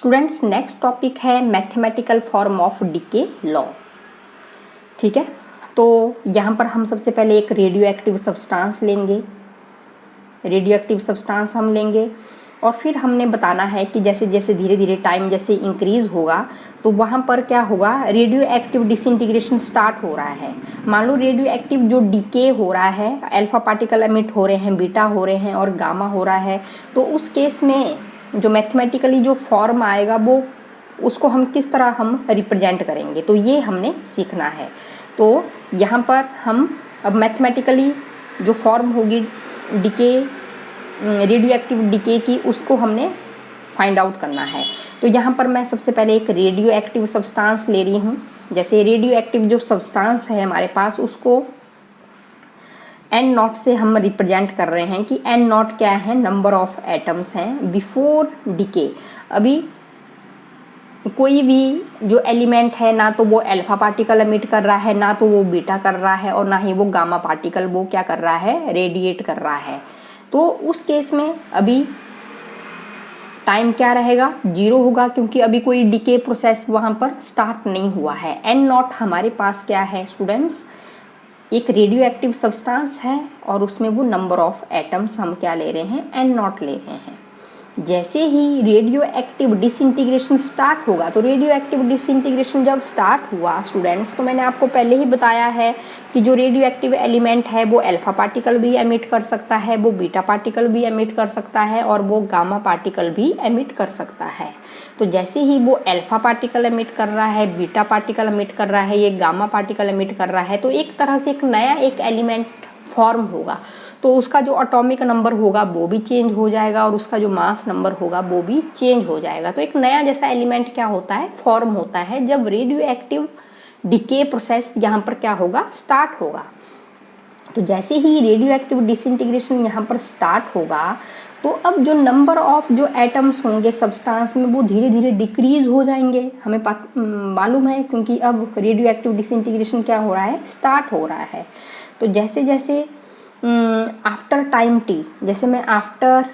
Students next topic है mathematical form of decay law. ठीक है, तो यहाँ पर हम सबसे पहले एक रेडियो एक्टिव सब्सटेंस लेंगे, रेडियो एक्टिव सब्सटेंस हम लेंगे और फिर हमने बताना है कि जैसे जैसे धीरे धीरे टाइम जैसे इंक्रीज होगा तो वहाँ पर क्या होगा, रेडियो एक्टिव डिसइंटीग्रेशन स्टार्ट हो रहा है। मान लो रेडियो एक्टिव जो डीके हो रहा है, अल्फा पार्टिकल एमिट हो रहे हैं, बीटा हो रहे हैं और गामा हो रहा है, तो उस केस में जो मैथमेटिकली जो फॉर्म आएगा वो उसको हम किस तरह हम रिप्रेजेंट करेंगे, तो ये हमने सीखना है। तो यहाँ पर हम अब मैथमेटिकली जो फॉर्म होगी डीके रेडियो एक्टिव डीके की, उसको हमने फाइंड आउट करना है। तो यहाँ पर मैं सबसे पहले एक रेडियो एक्टिव सब्सटेंस ले रही हूँ। जैसे रेडियो एक्टिव जो सब्सटेंस है हमारे पास, उसको एन नॉट से हम रिप्रेजेंट कर रहे हैं कि एन नॉट क्या है, नंबर ऑफ एटम्स हैं बिफोर डीके। अभी कोई भी जो एलिमेंट है ना तो वो अल्फा पार्टिकल एमिट कर रहा है, ना तो वो बीटा कर रहा है और ना ही वो गामा पार्टिकल वो क्या कर रहा है, रेडिएट कर रहा है। तो उस केस में अभी टाइम क्या रहेगा, 0 होगा, क्योंकि अभी कोई डीके प्रोसेस वहाँ पर स्टार्ट नहीं हुआ है। एन नॉट हमारे पास क्या है स्टूडेंट्स, एक रेडियो एक्टिव सब्सटेंस है और उसमें वो नंबर ऑफ एटम्स हम क्या ले रहे हैं, एन नॉट ले रहे हैं। जैसे ही रेडियो एक्टिव डिसइंटीग्रेशन स्टार्ट होगा, तो रेडियो एक्टिव डिसइंटीग्रेशन जब स्टार्ट हुआ स्टूडेंट्स, तो मैंने आपको पहले ही बताया है कि जो रेडियो एक्टिव एलिमेंट है वो अल्फा पार्टिकल भी एमिट कर सकता है, वो बीटा पार्टिकल भी एमिट कर सकता है और वो गामा पार्टिकल भी एमिट कर सकता है। तो जैसे ही वो अल्फा पार्टिकल एमिट कर रहा है, बीटा पार्टिकल एमिट कर रहा है, ये गामा पार्टिकल एमिट कर रहा है, तो एक तरह से एक नया एक एलिमेंट फॉर्म होगा। तो उसका जो एटॉमिक नंबर होगा वो भी चेंज हो जाएगा और उसका जो मास नंबर होगा वो भी चेंज हो जाएगा। तो एक नया जैसा एलिमेंट क्या होता है, फॉर्म होता है जब रेडियो एक्टिव डीके प्रोसेस यहाँ पर क्या होगा, स्टार्ट होगा। तो जैसे ही रेडियो एक्टिव डिसइंटीग्रेशन यहाँ पर स्टार्ट होगा, तो अब जो नंबर ऑफ जो एटम्स होंगे सब्सटेंस में वो धीरे धीरे डिक्रीज हो जाएंगे, हमें मालूम है, क्योंकि अब रेडियो एक्टिव डिसइंटीग्रेशन क्या हो रहा है, स्टार्ट हो रहा है। तो जैसे जैसे आफ्टर टाइम टी, जैसे मैं आफ्टर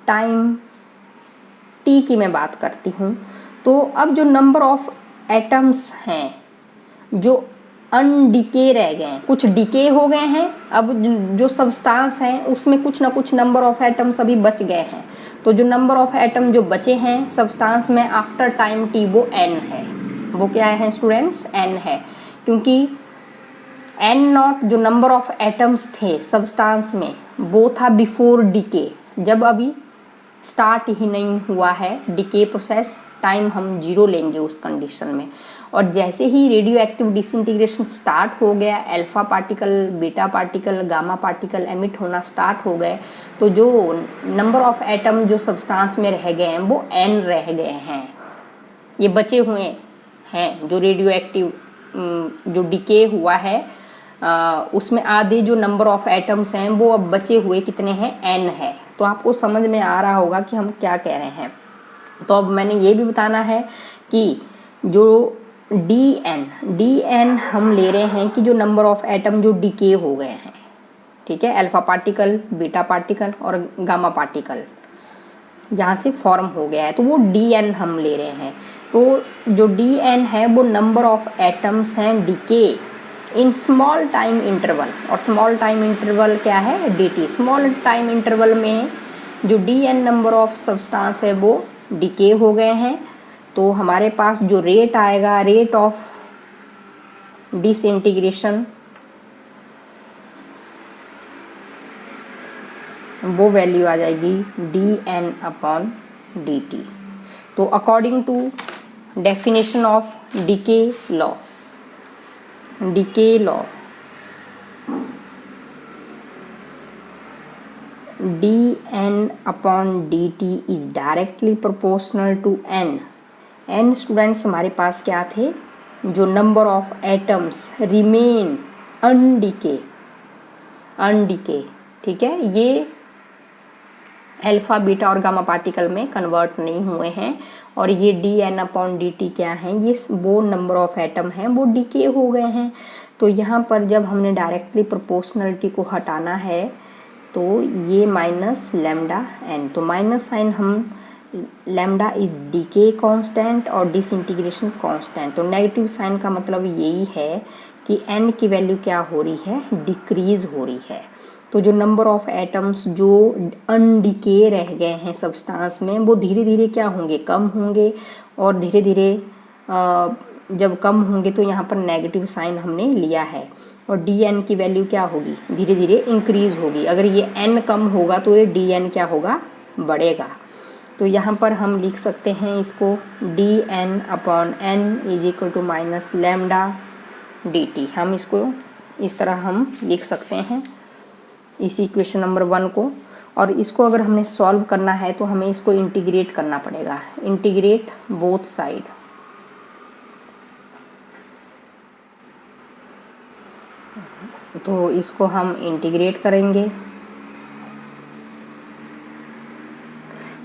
टाइम टी की मैं बात करती हूँ, तो अब जो नंबर ऑफ एटम्स हैं जो अनडीके रह गए हैं, कुछ डीके हो गए हैं, अब जो सब्सटेंस हैं उसमें कुछ ना कुछ नंबर ऑफ एटम्स अभी बच गए हैं। तो जो नंबर ऑफ एटम जो बचे हैं सब्सटेंस में आफ्टर टाइम टी वो एन है। वो क्या है स्टूडेंट्स, एन है, क्योंकि एन नॉट जो नंबर ऑफ एटम्स थे सब्सटेंस में वो था बिफोर डीके, जब अभी स्टार्ट ही नहीं हुआ है डीके प्रोसेस, टाइम हम 0 लेंगे उस कंडीशन में। और जैसे ही रेडियो एक्टिव डिसइंटीग्रेशन स्टार्ट हो गया, alpha particle, beta particle, gamma particle emit होना स्टार्ट हो गए, तो जो नंबर ऑफ एटम जो सब्सटेंस में रह गए हैं वो एन रह गए हैं। ये बचे हुए हैं जो रेडियो एक्टिव जो डीके हुआ है उसमें आधे जो नंबर ऑफ एटम्स हैं वो अब बचे हुए कितने हैं, एन है। तो आपको समझ में आ रहा होगा कि हम क्या कह रहे हैं। तो अब मैंने ये भी बताना है कि जो डी एन हम ले रहे हैं कि जो नंबर ऑफ एटम जो डीके हो गए हैं, ठीक है, अल्फा पार्टिकल, बीटा पार्टिकल और गामा पार्टिकल यहाँ से फॉर्म हो गया है, तो वो डी एन हम ले रहे हैं। तो जो डी एन है वो नंबर ऑफ एटम्स हैं decay in small time interval, और स्मॉल टाइम इंटरवल क्या है, dt। स्मॉल टाइम इंटरवल में जो dn नंबर ऑफ सब्सटेंस है वो डीके हो गए हैं। तो हमारे पास जो रेट आएगा, रेट ऑफ डिसइंटीग्रेशन, वो वैल्यू आ जाएगी dn/dt। तो according to definition of decay law, dn/dt is directly proportional to n। n students हमारे पास क्या थे, जो number of atoms remain undecayed, ठीक है, ये अल्फा, बीटा और गामा पार्टिकल में कन्वर्ट नहीं हुए हैं। और ये dn/dt क्या है, ये वो नंबर ऑफ एटम हैं वो डीके हो गए हैं। तो यहाँ पर जब हमने डायरेक्टली प्रोपोर्शनलिटी को हटाना है तो ये माइनस लैम्डा n, तो माइनस साइन हम लैम्डा इज डीके कांस्टेंट और डिसइंटीग्रेशन कांस्टेंट। तो नेगेटिव साइन का मतलब यही है कि n की वैल्यू क्या हो रही है, डिक्रीज हो रही है। तो जो नंबर ऑफ एटम्स जो अनडिके रह गए हैं सब्सटेंस में, वो धीरे धीरे क्या होंगे, कम होंगे। और धीरे धीरे जब कम होंगे तो यहाँ पर नेगेटिव साइन हमने लिया है। और dn की वैल्यू क्या होगी, धीरे धीरे इंक्रीज होगी। अगर ये n कम होगा तो ये dn क्या होगा, बढ़ेगा। तो यहाँ पर हम लिख सकते हैं इसको dn upon n is equal to minus lambda dt। हम इसको इस तरह हम लिख सकते हैं इस इक्वेशन नंबर 1 को। और इसको अगर हमने सॉल्व करना है तो हमें इसको इंटीग्रेट करना पड़ेगा, इंटीग्रेट बोथ साइड। तो इसको हम इंटीग्रेट करेंगे।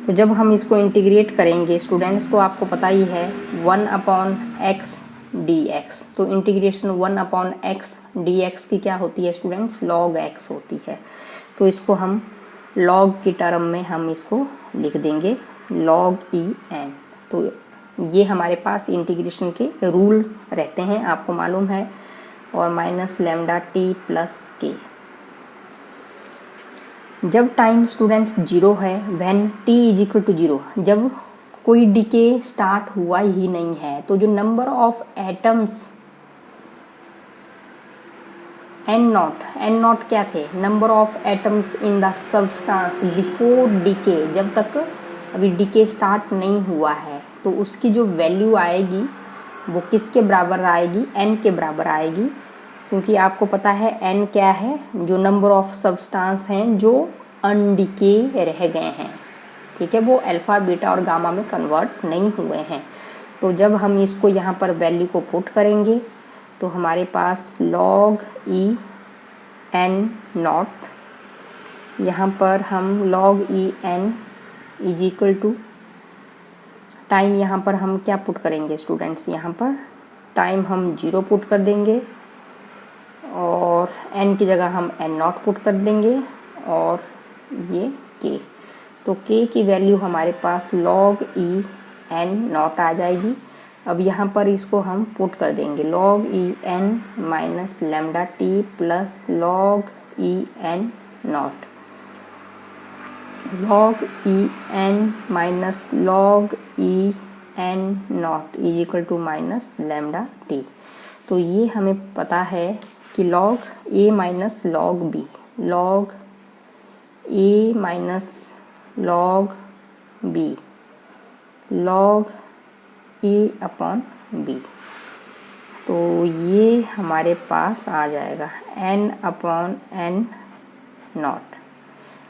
तो जब हम इसको इंटीग्रेट करेंगे स्टूडेंट्स, तो आपको पता ही है 1 अपॉन एक्स डी एक्स। तो integration 1 upon x D x की क्या होती है स्टूडेंट्स, लॉग एक्स होती है। तो इसको हम लॉग की टर्म में हम इसको लिख देंगे लॉग ई एन। तो ये हमारे पास इंटीग्रेशन के रूल रहते हैं, आपको मालूम है। और माइनस लैम्डा टी प्लस के। जब टाइम स्टूडेंट्स 0 है, when T is equal to 0, जब कोई डिके स्टार्ट हुआ ही नहीं है, तो जो number of atoms N naught क्या थे, number of atoms in the substance before decay, जब तक अभी डिके स्टार्ट नहीं हुआ है, तो उसकी जो वैल्यू आएगी वो किसके बराबर आएगी, एन के बराबर आएगी। क्योंकि आपको पता है एन क्या है, जो नंबर ऑफ सब्सटेंस हैं जो अनडिके रह गए हैं, ठीक है, वो अल्फा बीटा और गामा में कन्वर्ट नहीं हुए हैं। तो जब हम इसको यहाँ पर वैल्यू को पुट करेंगे तो हमारे पास लॉग ई एन नॉट, यहाँ पर हम log E N is equal to time, यहाँ पर हम क्या पुट करेंगे स्टूडेंट्स, यहाँ पर टाइम हम 0 पुट कर देंगे और n की जगह हम n नॉट पुट कर देंगे और ये k। तो k की वैल्यू हमारे पास log e n नॉट आ जाएगी। अब यहाँ पर इसको हम पुट कर देंगे log e n minus lambda T plus log e n naught, log e n minus log e n naught is equal to minus lambda T. तो ये हमें पता है कि log a minus log b, log a minus log b, log a upon b। तो ये हमारे पास आ जाएगा n upon n naught.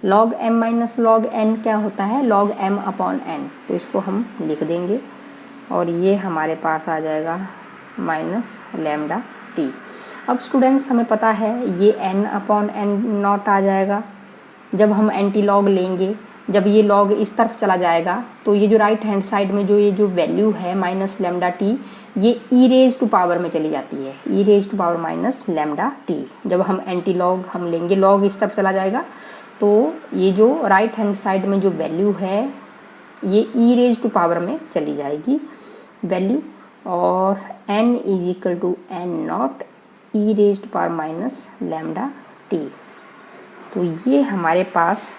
log m minus log n क्या होता है, log m अपॉन n। तो इसको हम लिख देंगे और ये हमारे पास आ जाएगा माइनस लैम्डा टी। अब स्टूडेंट्स हमें पता है ये n अपॉन n नॉट आ जाएगा। जब हम एंटी लॉग लेंगे, जब ये लॉग इस तरफ चला जाएगा तो ये जो राइट हैंड साइड में जो ये जो वैल्यू है माइनस लैम्डा टी, ये ई रेज टू पावर में चली जाती है, e raise to power minus lambda t. जब हम एंटी लॉग हम लेंगे, लॉग इस तरफ चला जाएगा तो ये जो राइट हैंड साइड में जो वैल्यू है ये ई रेज टू पावर में चली जाएगी वैल्यू, और n is equal to n naught e raise to power minus lambda T. तो ये हमारे पास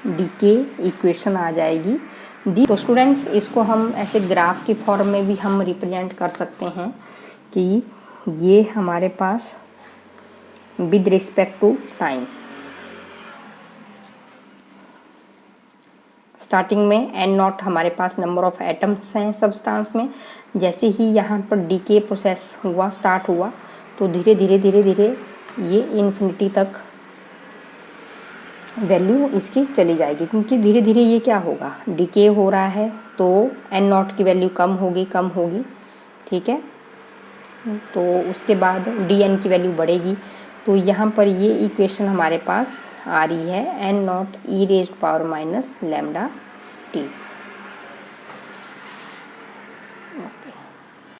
डीके इक्वेशन आ जाएगी। तो स्टूडेंट्स इसको हम ऐसे ग्राफ की फॉर्म में भी हम रिप्रेजेंट कर सकते हैं कि ये हमारे पास with respect to time, starting में n नॉट हमारे पास नंबर ऑफ एटम्स हैं सब्सटेंस में। जैसे ही यहाँ पर डीके प्रोसेस हुआ, स्टार्ट हुआ, तो धीरे धीरे धीरे धीरे ये इन्फिनिटी तक वैल्यू इसकी चली जाएगी। क्योंकि धीरे धीरे ये क्या होगा, डीके हो रहा है तो n नॉट की वैल्यू कम होगी, ठीक है। तो उसके बाद dn की वैल्यू बढ़ेगी। तो यहाँ पर ये इक्वेशन हमारे पास आ रही है n नॉट ई raised power minus lambda T.